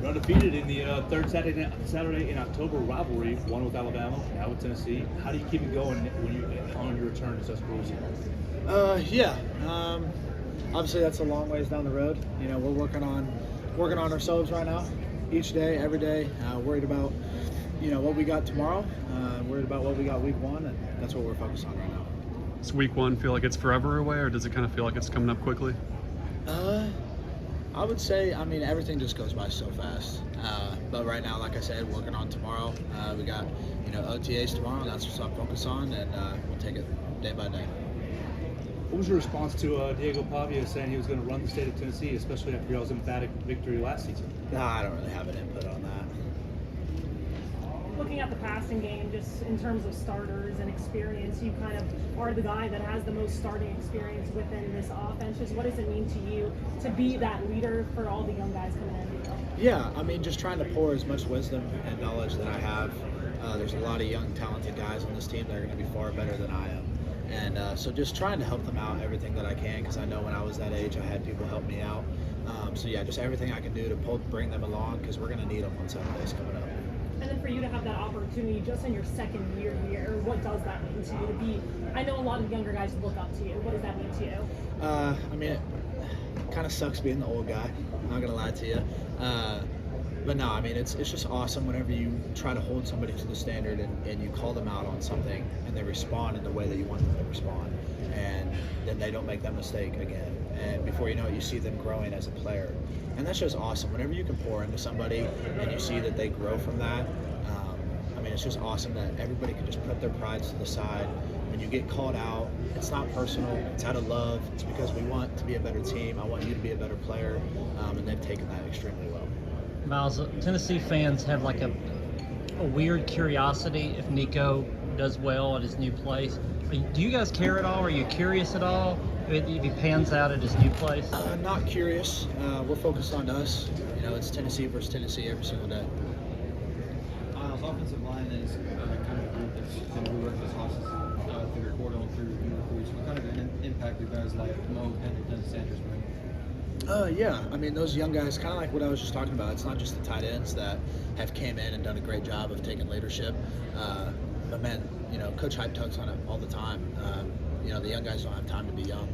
You're undefeated in the third Saturday in October rivalry, one with Alabama, now with Tennessee. How do you keep it going when you on your return to Tuscaloosa? Obviously that's a long ways down the road. You know, we're working on ourselves right now, each day, every day. Worried about what we got tomorrow. Worried about what we got week one, and that's what we're focused on right now. Does week one feel like it's forever away, or does it kind of feel like it's coming up quickly? I would say, everything just goes by so fast. But right now, like I said, working on tomorrow. We got, OTAs tomorrow, and that's what I'm focused on, and we'll take it day by day. What was your response to Diego Pavia saying he was going to run the state of Tennessee, especially after y'all's emphatic victory last season? I don't really have an input on that. Looking at the passing game, just in terms of starters and experience, you kind of are the guy that has the most starting experience within this offense. Just what does it mean to you to be that leader for all the young guys coming in? Yeah, just trying to pour as much wisdom and knowledge that I have. There's a lot of young, talented guys on this team that are going to be far better than I am. And so just trying to help them out everything that I can, because I know when I was that age, I had people help me out. Just everything I can do to bring them along, because we're going to need them on Saturdays coming up. And then for you to have that opportunity just in your second year here, what does that mean to you to be? I know a lot of younger guys look up to you. What does that mean to you? It kind of sucks being the old guy. I'm not gonna lie to you. But no, it's just awesome whenever you try to hold somebody to the standard and you call them out on something and they respond in the way that you want them to respond, and then they don't make that mistake again. And before you know it, you see them growing as a player. And that's just awesome. Whenever you can pour into somebody and you see that they grow from that, it's just awesome that everybody can just put their prides to the side. When you get called out, it's not personal, it's out of love. It's because we want to be a better team. I want you to be a better player, and they've taken that extremely well. Miles, Tennessee fans have like a weird curiosity if Nico does well at his new place. Do you guys care at all? Are you curious at all if he pans out at his new place? Not curious. We're focused on us. It's Tennessee versus Tennessee every single day. Miles, offensive line is kind of a group that's been working this offense through your quarter and through your recruits. What kind of an impact do guys like Mo Pendleton and Sanders bring? Those young guys, kind of like what I was just talking about. It's not just the tight ends that have came in and done a great job of taking leadership. But man, Coach Hype tugs on it all the time. The young guys don't have time to be young.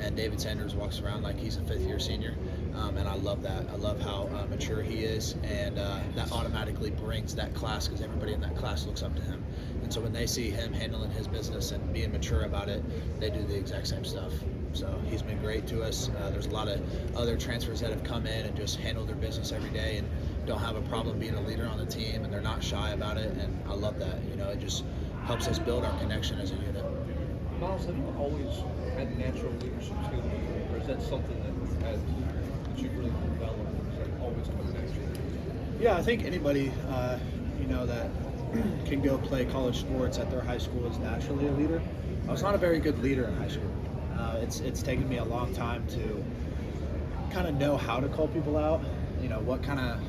And David Sanders walks around like he's a fifth-year senior. And I love that. I love how mature he is. And that automatically brings that class, because everybody in that class looks up to him. And so when they see him handling his business and being mature about it, they do the exact same stuff. So he's been great to us. There's a lot of other transfers that have come in and just handle their business every day and don't have a problem being a leader on the team, and they're not shy about it. And I love that. It just helps us build our connection as a unit. Miles, have you always had natural leadership skills, or is that something that you've really developed? Is that always come naturally? Yeah, I think anybody that can go play college sports at their high school is naturally a leader. I was not a very good leader in high school. It's taken me a long time to kind of know how to call people out. What kind of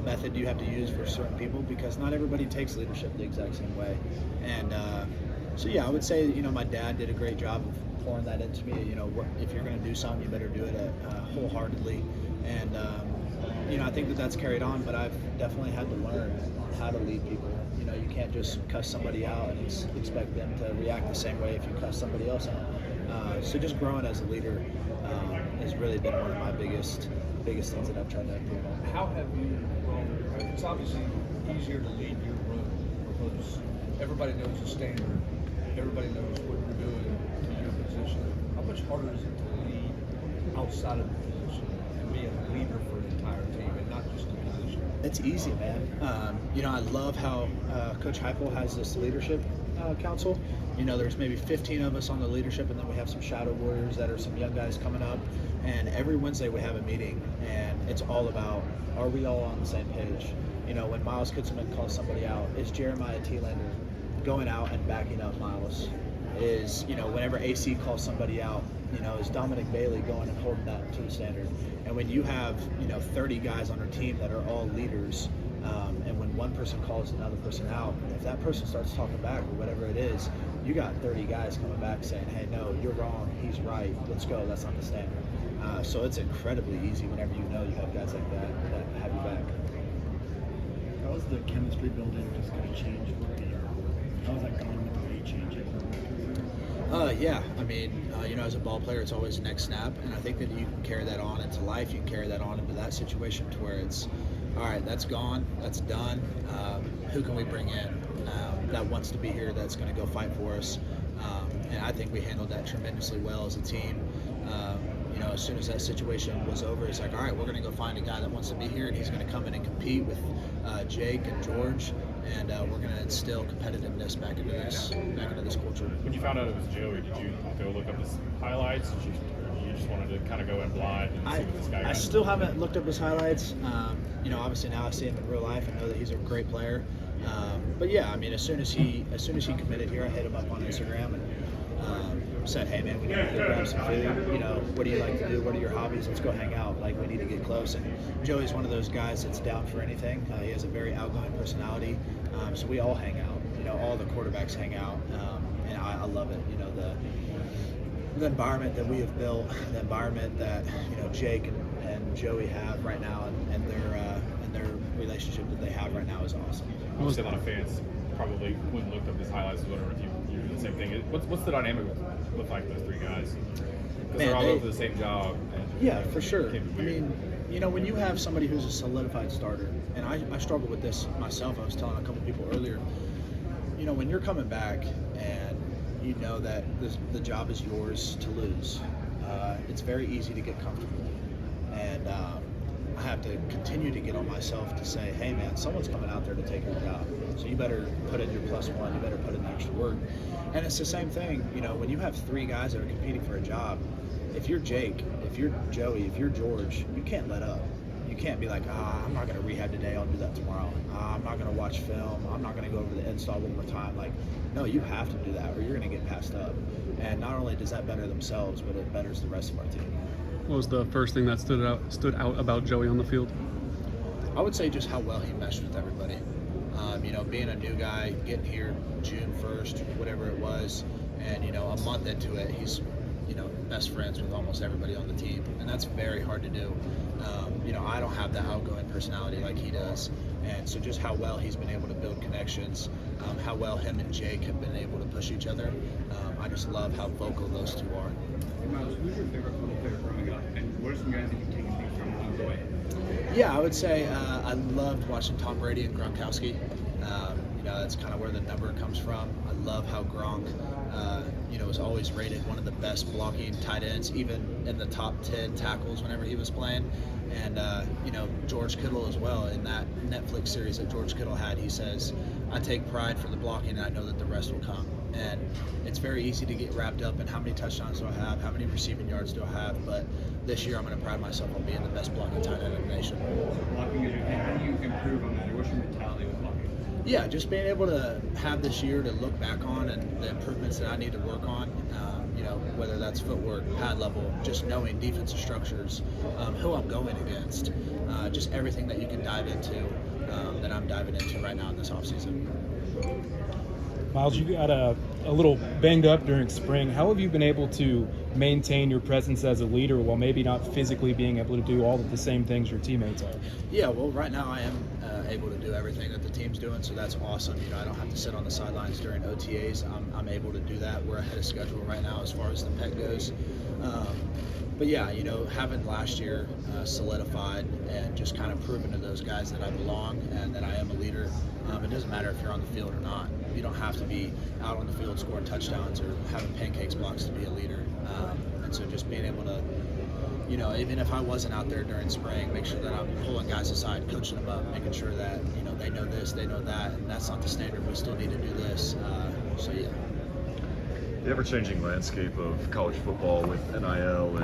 method you have to use for certain people, because not everybody takes leadership the exact same way. And I would say my dad did a great job of pouring that into me. If you're going to do something, you better do it wholeheartedly. And I think that's carried on, but I've definitely had to learn how to lead people. You can't just cuss somebody out and expect them to react the same way if you cuss somebody else out. So just growing as a leader has really been one of my biggest things that I've tried to improve on. How have you grown? It's obviously easier to lead your room because everybody knows the standard, everybody knows what you're doing in your position. How much harder is it to lead outside of the position and be a leader for an entire team and not just the position? It's easy, man. I love how Coach Heupel has this leadership council. There's maybe 15 of us on the leadership, and then we have some shadow warriors that are some young guys coming up. And every Wednesday we have a meeting, and it's all about, are we all on the same page? When Miles Kitselman calls somebody out, is Jeremiah Thielander going out and backing up Miles? Is, whenever AC calls somebody out, is Dominic Bailey going and holding that to the standard? And when you have, 30 guys on our team that are all leaders, and when one person calls another person out, if that person starts talking back or whatever it is, you got 30 guys coming back saying, hey, no, you're wrong, he's right, let's go, that's not the standard. So it's incredibly easy whenever you have guys like that have you back. How's the chemistry building just kind of changed for you? How's that gone with the weight changes? Yeah, I mean, as a ball player, it's always next snap, and I think that you can carry that on into life. You can carry that on into that situation to where it's, all right, that's gone, that's done. Who can we bring in that wants to be here, that's going to go fight for us? And I think we handled that tremendously well as a team. As soon as that situation was over, it's like, all right, we're going to go find a guy that wants to be here, and he's going to come in and compete with Jake and George, and we're going to instill competitiveness back into this culture. When you found out it was Joey, did you go look up his highlights? Or you just wanted to kind of go in blind and see what this guy got? I still haven't looked up his highlights. Obviously now I see him in real life and know that he's a great player. But yeah, I mean, as soon as he committed here, I hit him up on Instagram and said, hey man, we need to go grab some food. What do you like to do? What are your hobbies? Let's go hang out. Like, we need to get close. And Joey's one of those guys that's down for anything. He has a very outgoing personality. So we all hang out. All the quarterbacks hang out. And I love it. The environment that we have built, the environment that Jake and Joey have right now, and their relationship that they have right now is awesome. Obviously, a lot of fans probably wouldn't looked up his highlights or whatever if you do the same thing. What's the dynamic with like those three guys? Because they're all over the same job. Yeah, for sure. I mean, when you have somebody who's a solidified starter, and I struggle with this myself. I was telling a couple people earlier. When you're coming back and you know that the job is yours to lose, it's very easy to get comfortable. And I have to continue to get on myself to say, hey man, someone's coming out there to take your job. So you better put in your +1, you better put in the extra work. And it's the same thing, when you have three guys that are competing for a job, if you're Jake, if you're Joey, if you're George, you can't let up. You can't be like, I'm not going to rehab today, I'll do that tomorrow. I'm not going to watch film, I'm not going to go over the install one more time. Like, no, you have to do that or you're going to get passed up. And not only does that better themselves, but it betters the rest of our team. What was the first thing that stood out about Joey on the field? I would say just how well he meshed with everybody. Being a new guy, getting here June 1st, whatever it was, and a month into it, he's best friends with almost everybody on the team, and that's very hard to do. I don't have that outgoing personality like he does, and so just how well he's been able to build connections, how well him and Jake have been able to push each other. I just love how vocal those two are. Miles, who's your favorite football player growing up, and what are some guys that you've taken things from along the way? Yeah, I would say I loved watching Tom Brady and Gronkowski. That's kind of where the number comes from. I love how Gronk, was always rated one of the best blocking tight ends, even in the top 10 tackles whenever he was playing. And, George Kittle as well. In that Netflix series that George Kittle had, he says, I take pride for the blocking and I know that the rest will come. And it's very easy to get wrapped up in how many touchdowns do I have, how many receiving yards do I have, but this year I'm going to pride myself on being the best blocking tight end in the nation. Blocking is your thing. How do you improve on that, or what's your mentality with blocking? Yeah, just being able to have this year to look back on and the improvements that I need to work on, whether that's footwork, pad level, just knowing defensive structures, who I'm going against, just everything that you can dive into that I'm diving into right now in this offseason. Miles, you got a little banged up during spring. How have you been able to maintain your presence as a leader while maybe not physically being able to do all of the same things your teammates are? Yeah, well, right now I am able to do everything that the team's doing, so that's awesome. I don't have to sit on the sidelines during OTAs. I'm able to do that. We're ahead of schedule right now as far as the pet goes. But yeah, having last year solidified and just kind of proven to those guys that I belong and that I am a leader. It doesn't matter if you're on the field or not. You don't have to be out on the field scoring touchdowns or having pancakes blocks to be a leader. And so just being able to, even if I wasn't out there during spring, make sure that I'm pulling guys aside, coaching them up, making sure that, they know this, they know that, and that's not the standard. We still need to do this. So yeah. The ever-changing landscape of college football with NIL and